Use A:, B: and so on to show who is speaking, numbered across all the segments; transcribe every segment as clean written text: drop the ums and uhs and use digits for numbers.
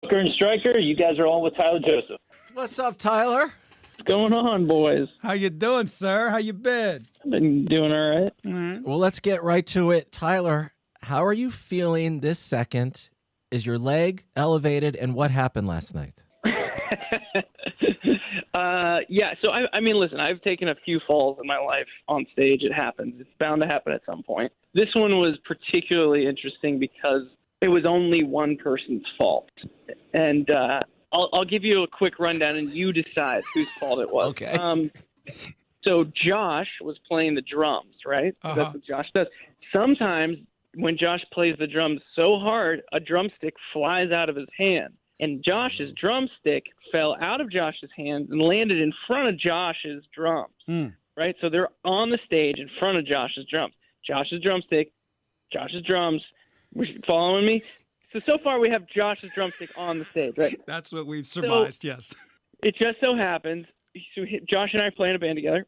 A: Stryker and Stryker, you guys are on with Tyler Joseph.
B: What's up, Tyler?
A: What's going on, boys?
C: How you doing, sir? How you been?
A: I've been doing all right.
B: Well, let's get right to it. Tyler, how are you feeling this second? Is your leg elevated, and what happened last night?
A: Yeah, so I mean, listen, I've taken a few falls in my life on stage. It happens. It's bound to happen at some point. This one was particularly interesting because it was only one person's fault. And I'll give you a quick rundown, and you decide whose fault it was.
B: Okay.
A: So Josh was playing the drums, right? That's what Josh does. Sometimes when Josh plays the drums so hard, a drumstick flies out of his hand. And Josh's drumstick fell out of Josh's hands and landed in front of Josh's drums, right? So they're on the stage in front of Josh's drums. Josh's drumstick, Josh's drums. Following me? So far we have Josh's drumstick on the stage, right?
C: That's what we've surmised, yes.
A: It just so happens, so Josh and I play in a band together.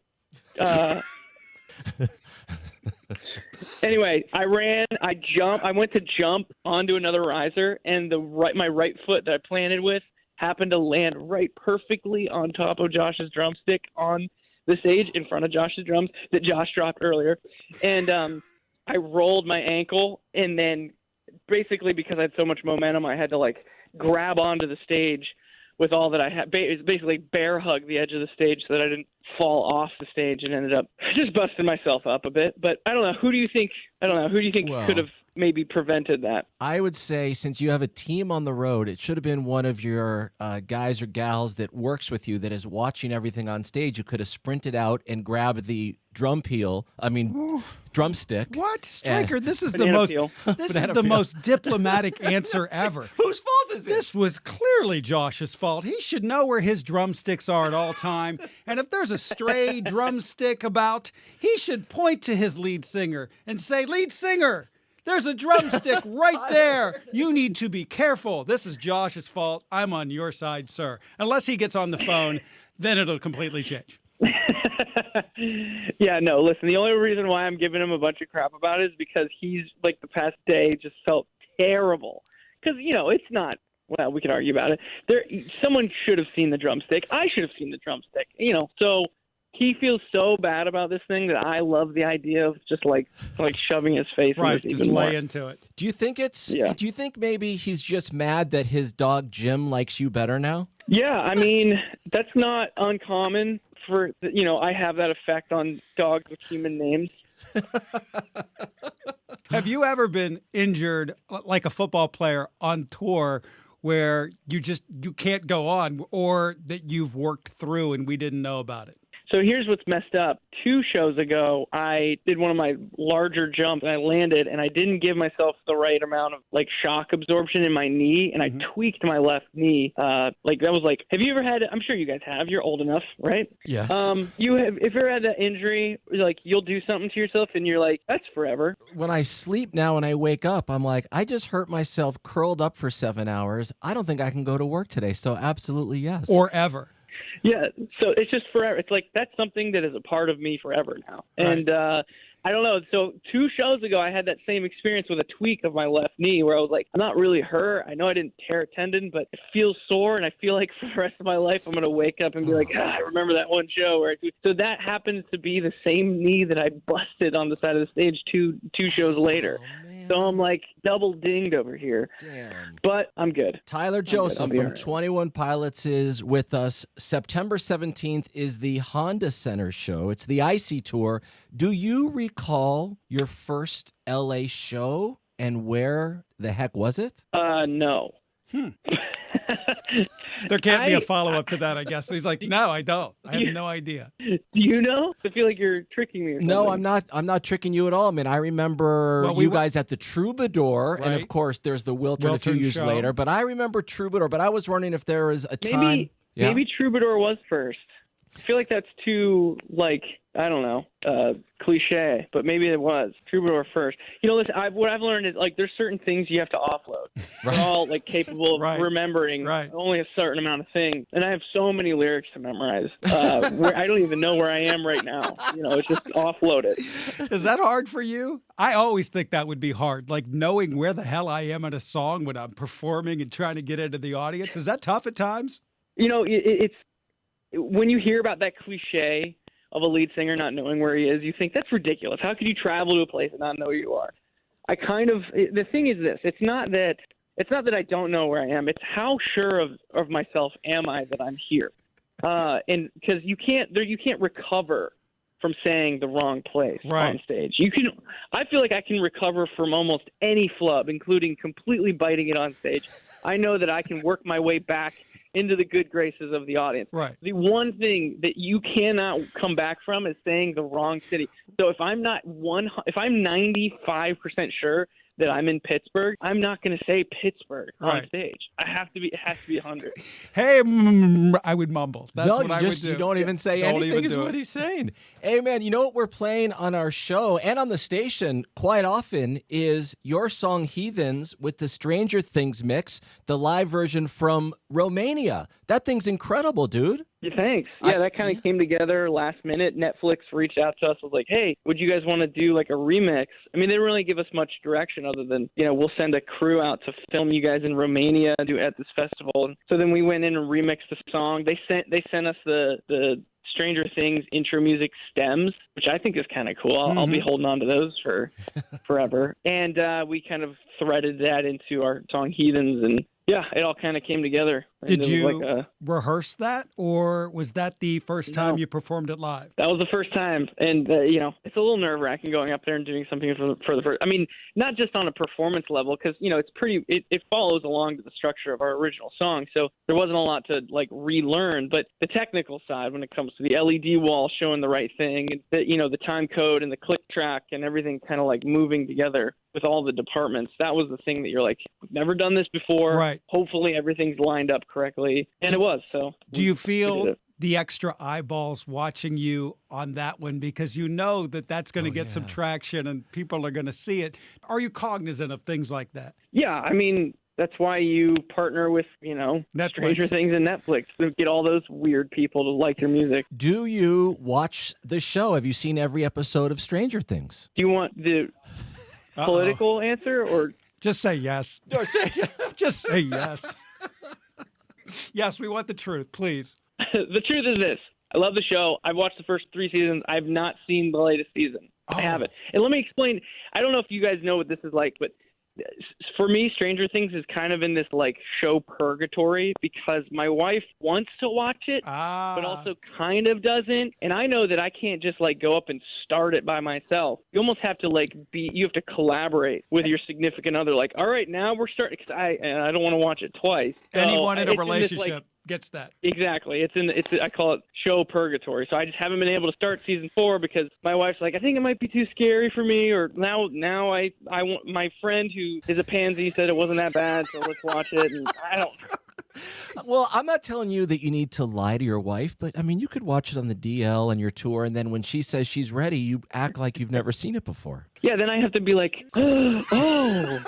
A: Anyway, I went to jump onto another riser, and my right foot that I planted with happened to land right perfectly on top of Josh's drumstick on the stage in front of Josh's drums that Josh dropped earlier. And I rolled my ankle, and then basically because I had so much momentum, I had to grab onto the stage with all that I had, basically bear hug the edge of the stage so that I didn't fall off the stage and ended up just busting myself up a bit. But I don't know. Who do you think could have maybe prevented that?
B: I would say, since you have a team on the road, it should have been one of your guys or gals that works with you that is watching everything on stage. You could have sprinted out and grabbed the drumstick.
C: What? Stryker, this is
A: Banana
C: the
A: peel.
C: most diplomatic answer ever.
B: Whose fault is
C: This was clearly Josh's fault. He should know where his drumsticks are at all time. And if there's a stray drumstick about, he should point to his lead singer and say, "Lead singer, there's a drumstick right there. You need to be careful. This is Josh's fault. I'm on your side, sir." Unless he gets on the phone, then it'll completely change.
A: Yeah, no, listen, the only reason why I'm giving him a bunch of crap about it is because he's, the past day just felt terrible. Because, it's not, well, we can argue about it. Someone should have seen the drumstick. I should have seen the drumstick, so he feels so bad about this thing that I love the idea of just shoving his face in
C: Right,
A: this
C: just
A: even
C: lay
A: more.
C: into it.
B: Do you think do you think maybe he's just mad that his dog Jim likes you better now?
A: Yeah, I mean, that's not uncommon for, I have that effect on dogs with human names.
C: Have you ever been injured like a football player on tour where you can't go on, or that you've worked through and we didn't know about it?
A: So here's what's messed up. 2 shows ago, I did one of my larger jumps, and I landed, and I didn't give myself the right amount of, shock absorption in my knee, and I tweaked my left knee. Have you ever had, I'm sure you guys have, you're old enough, right?
B: Yes.
A: If you ever had that injury, you'll do something to yourself, and you're like, that's forever.
B: When I sleep now and I wake up, I'm like, I just hurt myself curled up for 7 hours. I don't think I can go to work today. So absolutely yes.
C: Or ever.
A: Yeah, so it's just forever. It's that's something that is a part of me forever now.
C: Right.
A: And I don't know. So 2 shows ago, I had that same experience with a tweak of my left knee where I was like, I'm not really hurt. I know I didn't tear a tendon, but it feels sore, and I feel like for the rest of my life I'm going to wake up and be like, I remember that one show where So that happens to be the same knee that I busted on the side of the stage two shows later.
B: Oh, man.
A: So I'm double dinged over here.
B: Damn.
A: But I'm good.
B: Tyler Joseph from 21 Pilots is with us. September 17th is the Honda Center show. It's the Icy Tour. Do you recall your first LA show, and where the heck was it?
A: No.
C: There can't be a follow-up to that, I guess. So he's like, no, I don't. I have no idea.
A: Do you know? I feel like you're tricking me or something.
B: No, I'm not. I'm not tricking you at all. I mean, I remember you guys at the Troubadour, and of course, there's the Wiltern a few years
C: show
B: later. But I remember Troubadour. But I was wondering if there was a time.
A: Maybe Troubadour was first. I feel like that's too I don't know, cliche, but maybe it was Troubadour first. Listen, what I've learned is like there's certain things you have to offload. We're all like capable of remembering only a certain amount of things, and I have so many lyrics to memorize. Where I don't even know where I am right now. It's just offloaded.
C: Is that hard for you? I always think that would be hard, like knowing where the hell I am in a song when I'm performing and trying to get into the audience. Is that tough at times?
A: It's when you hear about that cliche of a lead singer not knowing where he is, you think that's ridiculous. How could you travel to a place and not know where you are? The thing is this, it's not that I don't know where I am. It's how sure of myself am I that I'm here. And because you can't recover from saying the wrong place on stage. I feel like I can recover from almost any flub, including completely biting it on stage. I know that I can work my way back into the good graces of the audience.
C: Right.
A: The one thing that you cannot come back from is saying the wrong city. So if I'm 95% sure that I'm in Pittsburgh, I'm not going to say Pittsburgh on stage. It has to be 100.
C: Hey, I would mumble. That's what I would do.
B: You don't even say anything is what he's saying. Hey, man, you know what we're playing on our show and on the station quite often is your song Heathens with the Stranger Things mix, the live version from Romania. That thing's incredible, dude.
A: Yeah, thanks. Yeah, that kind of came together last minute. Netflix reached out to us, was like, hey, would you guys want to do like a remix? I mean, they didn't really give us much direction other than, we'll send a crew out to film you guys in Romania at this festival. And so then we went in and remixed the song. They sent us the Stranger Things intro music stems, which I think is kind of cool. I'll be holding on to those for forever. And we kind of threaded that into our song Heathens, and yeah, it all kind of came together.
C: Did you rehearse that, or was that the first time you performed it live?
A: That was the first time, and it's a little nerve-wracking going up there and doing something for the first. I mean, not just on a performance level, because it's pretty. It follows along to the structure of our original song, so there wasn't a lot to like relearn. But the technical side, when it comes to the LED wall showing the right thing, and the time code and the click track and everything, kind of like moving together with all the departments, that was the thing that you're like, we've never done this before.
C: Right.
A: Hopefully everything's lined up correctly. And it was. So
C: do you feel the extra eyeballs watching you on that one because you know that that's going to get some traction and people are going to see it? Are you cognizant of things like that?
A: Yeah. I mean, that's why you partner with,
C: Netflix.
A: Stranger Things and Netflix to get all those weird people to like your music.
B: Do you watch the show? Have you seen every episode of Stranger Things?
A: Do you want the political answer or
C: just say yes? Just say yes. Yes, we want the truth, please.
A: The truth is this. I love the show. I've watched the first 3 seasons. I've not seen the latest season. I haven't. And let me explain. I don't know if you guys know what this is like, but for me, Stranger Things is kind of in this like show purgatory because my wife wants to watch it, but also kind of doesn't. And I know that I can't just like go up and start it by myself. You almost have to you have to collaborate with your significant other. Like, all right, now we're starting. Cause I don't want to watch it twice. So
C: anyone in a relationship gets that.
A: Exactly. I call it show purgatory. So I just haven't been able to start season 4 because my wife's like, I think it might be too scary for me, or now I want my friend who is a pansy said it wasn't that bad, so let's watch it. And I don't.
B: Well, I'm not telling you that you need to lie to your wife, but I mean, you could watch it on the DL and your tour, and then when she says she's ready, you act like you've never seen it before.
A: Yeah, then I have to be like, oh.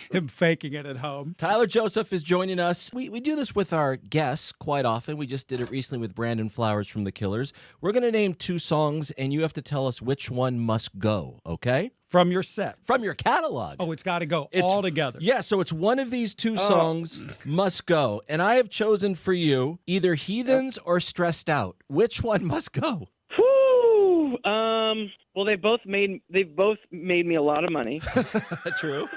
C: Him faking it at home.
B: Tyler Joseph is joining us. We do this with our guests quite often. We just did it recently with Brandon Flowers from The Killers. We're going to name 2 songs, and you have to tell us which one must go, okay?
C: From your set.
B: From your catalog.
C: Oh, it's got to go all together.
B: Yeah, so it's one of these 2 songs must go. And I have chosen for you either Heathens or Stressed Out. Which one must go?
A: Whew. Well, they've both made me a lot of money.
B: True.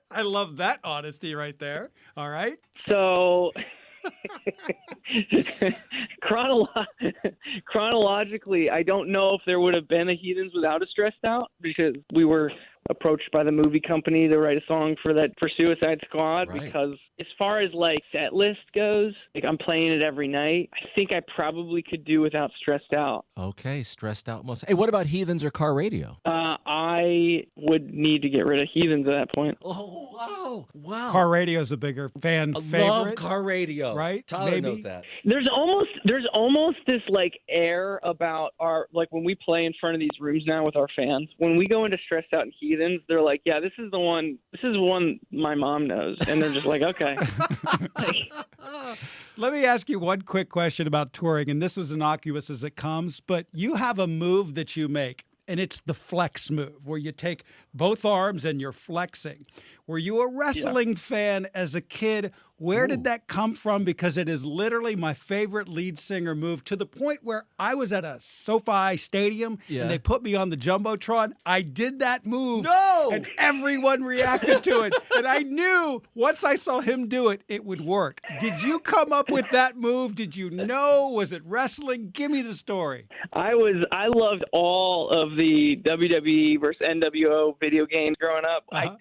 C: I love that honesty right there. All right.
A: So chronologically, I don't know if there would have been a Heathens without a Stressed Out because we were approached by the movie company to write a song for Suicide Squad. Right. Because as far as like set list goes, like I'm playing it every night. I think I probably could do without Stressed Out.
B: Okay, Stressed Out must. Hey, what about Heathens or Car Radio?
A: I would need to get rid of Heathens at that point.
B: Oh, wow. Wow.
C: Car radio's a bigger fan
B: I
C: favorite.
B: love car radio.
C: Right?
B: Tyler
C: Maybe.
B: knows that.
A: There's almost this like air about our, like when we play in front of these rooms now with our fans, when we go into Stressed Out and Heathens, they're like, yeah, this is the one my mom knows. And they're just like, okay.
C: Let me ask you one quick question about touring, and this was innocuous as it comes, but you have a move that you make, and it's the flex move, where you take both arms and you're flexing. Were you a wrestling fan as a kid? Where did that come from? Because it is literally my favorite lead singer move, to the point where I was at a SoFi Stadium and they put me on the Jumbotron. I did that move.
B: No!
C: And everyone reacted to it. And I knew once I saw him do it, it would work. Did you come up with that move? Did you know? Was it wrestling? Give me the story.
A: I loved all of the WWE versus NWO video games growing up. I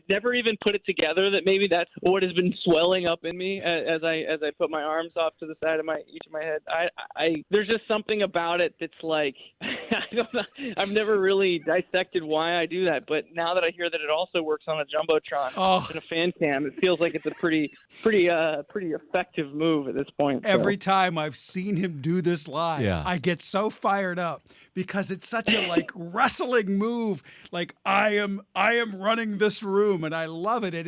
A: never even put it together that maybe that's what has been swelling up in me as I put my arms off to the side of each of my head. There's just something about it that's like, I don't know. I've never really dissected why I do that, but now that I hear that it also works on a Jumbotron and a fan cam, it feels like it's a pretty effective move at this point.
C: Every time I've seen him do this live, I get so fired up because it's such a like wrestling move. Like I am running this room, and I love it. And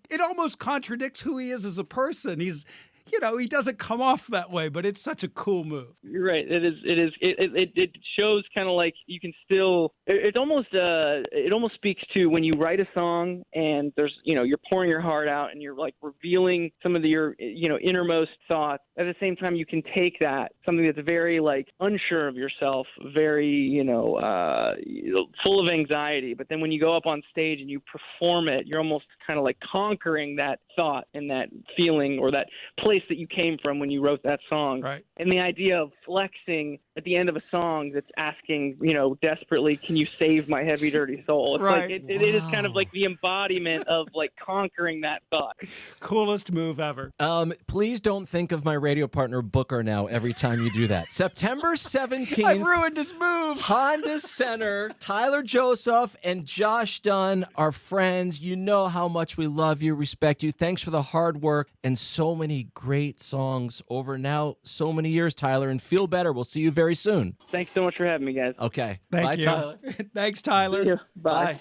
C: it almost contradicts who he is as a person. He's, he doesn't come off that way, but it's such a cool move.
A: You're right. It is. It shows kind of like you can still. It almost speaks to when you write a song and there's, you're pouring your heart out and you're like revealing some of your, innermost thoughts. At the same time, you can take that, something that's very like unsure of yourself, very, full of anxiety. But then when you go up on stage and you perform it, you're almost kind of like conquering that thought and that feeling or that place that you came from when you wrote that song.
C: Right.
A: And the idea of flexing at the end of a song that's asking, desperately, can you save my heavy, dirty soul? It's
C: right.
A: like it is kind of like the embodiment of like conquering that thought.
C: Coolest move ever.
B: Please don't think of my radio partner Booker now every time you do that. September 17th.
C: I ruined his move.
B: Honda Center. Tyler Joseph and Josh Dunn are friends. You know how much we love you, respect you. Thanks for the hard work and so many great songs over now so many years, Tyler, and feel better. We'll see you very soon.
A: Thanks so much for having me, guys.
B: Okay.
C: Thank
B: Bye,
C: you.
B: Tyler.
C: Thanks, Tyler.
A: Bye.
B: Bye.